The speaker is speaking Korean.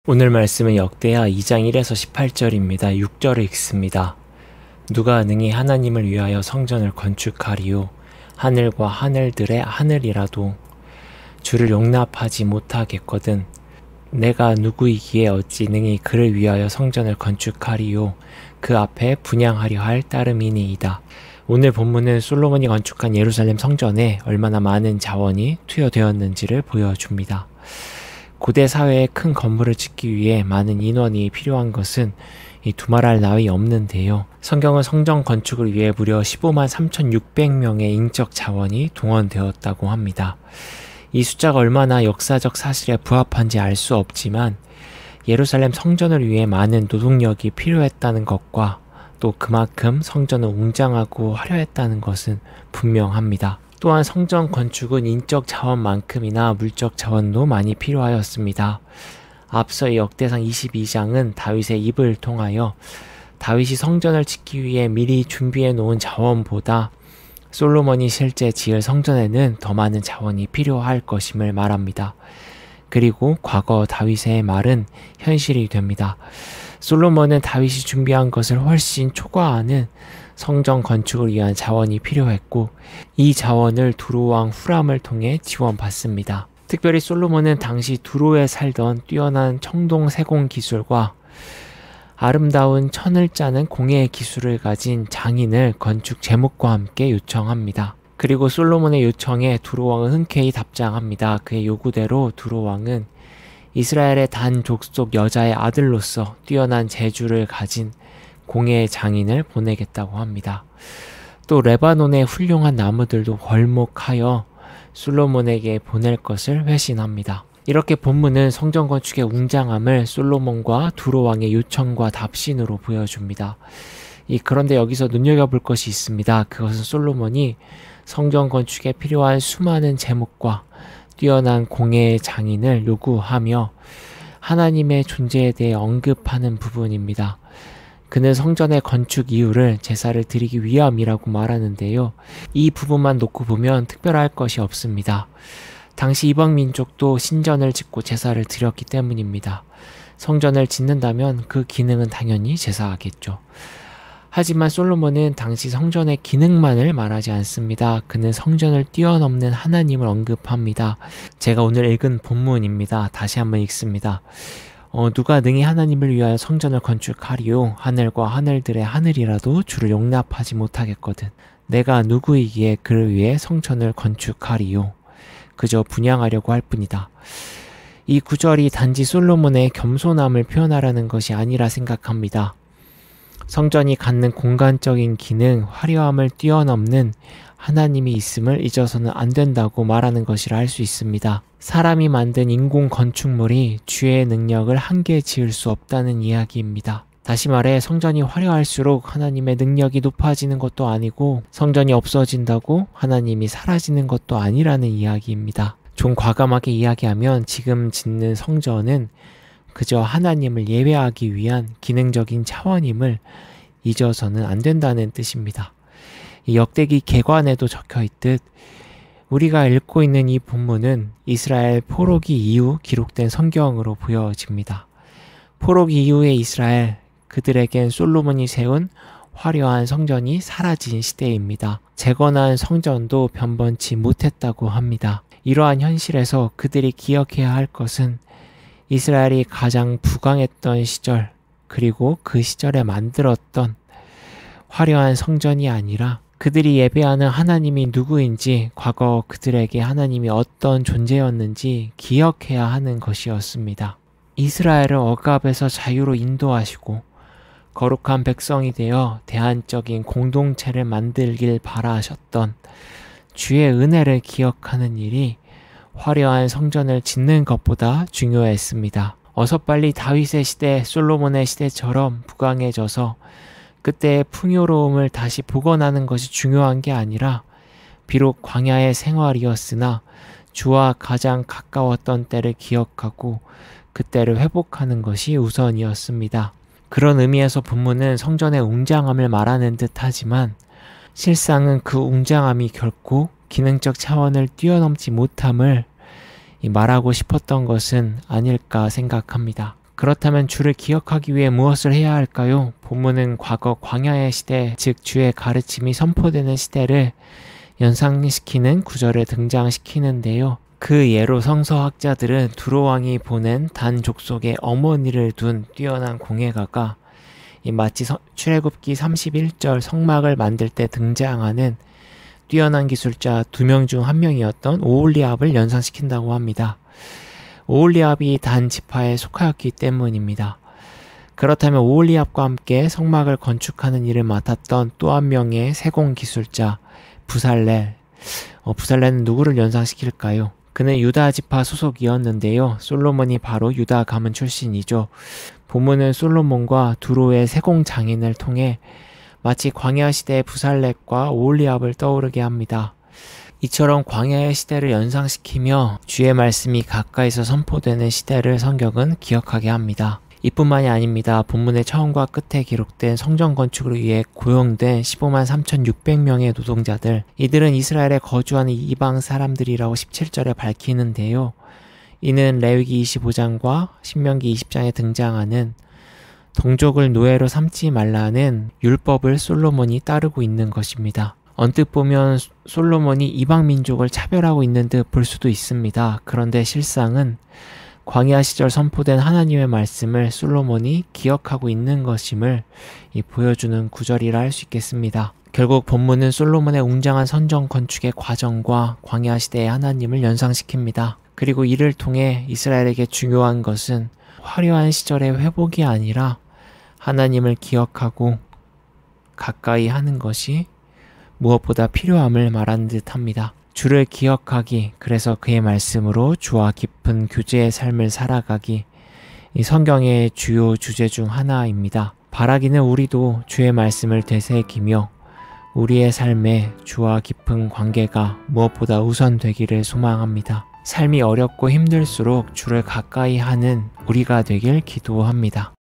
오늘 말씀은 역대하 2장 1에서 18절입니다. 6절을 읽습니다. 누가 능히 하나님을 위하여 성전을 건축하리요 하늘과 하늘들의 하늘이라도 주를 용납하지 못하겠거든. 내가 누구이기에 어찌 능히 그를 위하여 성전을 건축하리요 그 앞에 분향하려 할 따름이니이다. 오늘 본문은 솔로몬이 건축한 예루살렘 성전에 얼마나 많은 자원이 투여되었는지를 보여줍니다. 고대 사회에 큰 건물을 짓기 위해 많은 인원이 필요한 것은 이 두말할 나위 없는데요. 성경은 성전 건축을 위해 무려 15만 3,600명의 인적 자원이 동원되었다고 합니다. 이 숫자가 얼마나 역사적 사실에 부합한지 알 수 없지만 예루살렘 성전을 위해 많은 노동력이 필요했다는 것과 또 그만큼 성전은 웅장하고 화려했다는 것은 분명합니다. 또한 성전 건축은 인적 자원만큼이나 물적 자원도 많이 필요하였습니다. 앞서 역대상 22장은 다윗의 입을 통하여 다윗이 성전을 짓기 위해 미리 준비해 놓은 자원보다 솔로몬이 실제 지을 성전에는 더 많은 자원이 필요할 것임을 말합니다. 그리고 과거 다윗의 말은 현실이 됩니다. 솔로몬은 다윗이 준비한 것을 훨씬 초과하는 성전 건축을 위한 자원이 필요했고 이 자원을 두로왕 후람을 통해 지원받습니다. 특별히 솔로몬은 당시 두로에 살던 뛰어난 청동 세공 기술과 아름다운 천을 짜는 공예 기술을 가진 장인을 건축 제목과 함께 요청합니다. 그리고 솔로몬의 요청에 두로왕은 흔쾌히 답장합니다. 그의 요구대로 두로왕은 이스라엘의 단 족속 여자의 아들로서 뛰어난 재주를 가진 공예 장인을 보내겠다고 합니다. 또 레바논의 훌륭한 나무들도 벌목하여 솔로몬에게 보낼 것을 회신합니다. 이렇게 본문은 성전 건축의 웅장함을 솔로몬과 두로왕의 요청과 답신으로 보여줍니다. 그런데 여기서 눈여겨볼 것이 있습니다. 그것은 솔로몬이 성전 건축에 필요한 수많은 제목과 뛰어난 공예 장인을 요구하며 하나님의 존재에 대해 언급하는 부분입니다. 그는 성전의 건축 이유를 제사를 드리기 위함이라고 말하는데요. 이 부분만 놓고 보면 특별할 것이 없습니다. 당시 이방 민족도 신전을 짓고 제사를 드렸기 때문입니다. 성전을 짓는다면 그 기능은 당연히 제사하겠죠. 하지만 솔로몬은 당시 성전의 기능만을 말하지 않습니다. 그는 성전을 뛰어넘는 하나님을 언급합니다. 제가 오늘 읽은 본문입니다. 다시 한번 읽습니다. 누가 능히 하나님을 위하여 성전을 건축하리요 하늘과 하늘들의 하늘이라도 주를 용납하지 못하겠거든. 내가 누구이기에 그를 위해 성전을 건축하리요 그저 분향하려고 할 뿐이다. 이 구절이 단지 솔로몬의 겸손함을 표현하라는 것이 아니라 생각합니다. 성전이 갖는 공간적인 기능, 화려함을 뛰어넘는 하나님이 있음을 잊어서는 안 된다고 말하는 것이라 할 수 있습니다. 사람이 만든 인공 건축물이 주의 능력을 한계 지을 수 없다는 이야기입니다. 다시 말해 성전이 화려할수록 하나님의 능력이 높아지는 것도 아니고 성전이 없어진다고 하나님이 사라지는 것도 아니라는 이야기입니다. 좀 과감하게 이야기하면 지금 짓는 성전은 그저 하나님을 예배하기 위한 기능적인 차원임을 잊어서는 안 된다는 뜻입니다. 이 역대기 계관에도 적혀있듯 우리가 읽고 있는 이 본문은 이스라엘 포로기 이후 기록된 성경으로 보여집니다. 포로기 이후의 이스라엘, 그들에겐 솔로몬이 세운 화려한 성전이 사라진 시대입니다. 재건한 성전도 변변치 못했다고 합니다. 이러한 현실에서 그들이 기억해야 할 것은 이스라엘이 가장 부강했던 시절, 그리고 그 시절에 만들었던 화려한 성전이 아니라 그들이 예배하는 하나님이 누구인지, 과거 그들에게 하나님이 어떤 존재였는지 기억해야 하는 것이었습니다. 이스라엘을 억압에서 자유로 인도하시고 거룩한 백성이 되어 대안적인 공동체를 만들길 바라셨던 주의 은혜를 기억하는 일이 화려한 성전을 짓는 것보다 중요했습니다. 어서 빨리 다윗의 시대, 솔로몬의 시대처럼 부강해져서 그때의 풍요로움을 다시 복원하는 것이 중요한 게 아니라 비록 광야의 생활이었으나 주와 가장 가까웠던 때를 기억하고 그때를 회복하는 것이 우선이었습니다. 그런 의미에서 본문은 성전의 웅장함을 말하는 듯 하지만 실상은 그 웅장함이 결코 기능적 차원을 뛰어넘지 못함을 말하고 싶었던 것은 아닐까 생각합니다. 그렇다면 주를 기억하기 위해 무엇을 해야 할까요? 본문은 과거 광야의 시대, 즉 주의 가르침이 선포되는 시대를 연상시키는 구절을 등장시키는데요. 그 예로 성서학자들은 두로 왕이 보낸 단 족속에 어머니를 둔 뛰어난 공예가가 마치 출애굽기 31절 성막을 만들 때 등장하는 뛰어난 기술자 2명 중 1명이었던 오홀리압을 연상시킨다고 합니다. 오홀리압이 단 지파에 속하였기 때문입니다. 그렇다면 오홀리압과 함께 성막을 건축하는 일을 맡았던 또 한 명의 세공 기술자 부살렐. 부살렐은 누구를 연상시킬까요? 그는 유다 지파 소속이었는데요. 솔로몬이 바로 유다 가문 출신이죠. 본문은 솔로몬과 두로의 세공 장인을 통해 마치 광야 시대의 부살렛과 오홀리압을 떠오르게 합니다. 이처럼 광야의 시대를 연상시키며 주의 말씀이 가까이서 선포되는 시대를 성경은 기억하게 합니다. 이뿐만이 아닙니다. 본문의 처음과 끝에 기록된 성전 건축을 위해 고용된 15만 3,600명의 노동자들, 이들은 이스라엘에 거주하는 이방 사람들이라고 17절에 밝히는데요. 이는 레위기 25장과 신명기 20장에 등장하는 동족을 노예로 삼지 말라는 율법을 솔로몬이 따르고 있는 것입니다. 언뜻 보면 솔로몬이 이방 민족을 차별하고 있는 듯 볼 수도 있습니다. 그런데 실상은 광야 시절 선포된 하나님의 말씀을 솔로몬이 기억하고 있는 것임을 보여주는 구절이라 할 수 있겠습니다. 결국 본문은 솔로몬의 웅장한 성전 건축의 과정과 광야 시대의 하나님을 연상시킵니다. 그리고 이를 통해 이스라엘에게 중요한 것은 화려한 시절의 회복이 아니라 하나님을 기억하고 가까이 하는 것이 무엇보다 필요함을 말하는 듯합니다. 주를 기억하기, 그래서 그의 말씀으로 주와 깊은 교제의 삶을 살아가기, 이 성경의 주요 주제 중 하나입니다. 바라기는 우리도 주의 말씀을 되새기며 우리의 삶에 주와 깊은 관계가 무엇보다 우선되기를 소망합니다. 삶이 어렵고 힘들수록 주를 가까이 하는 우리가 되길 기도합니다.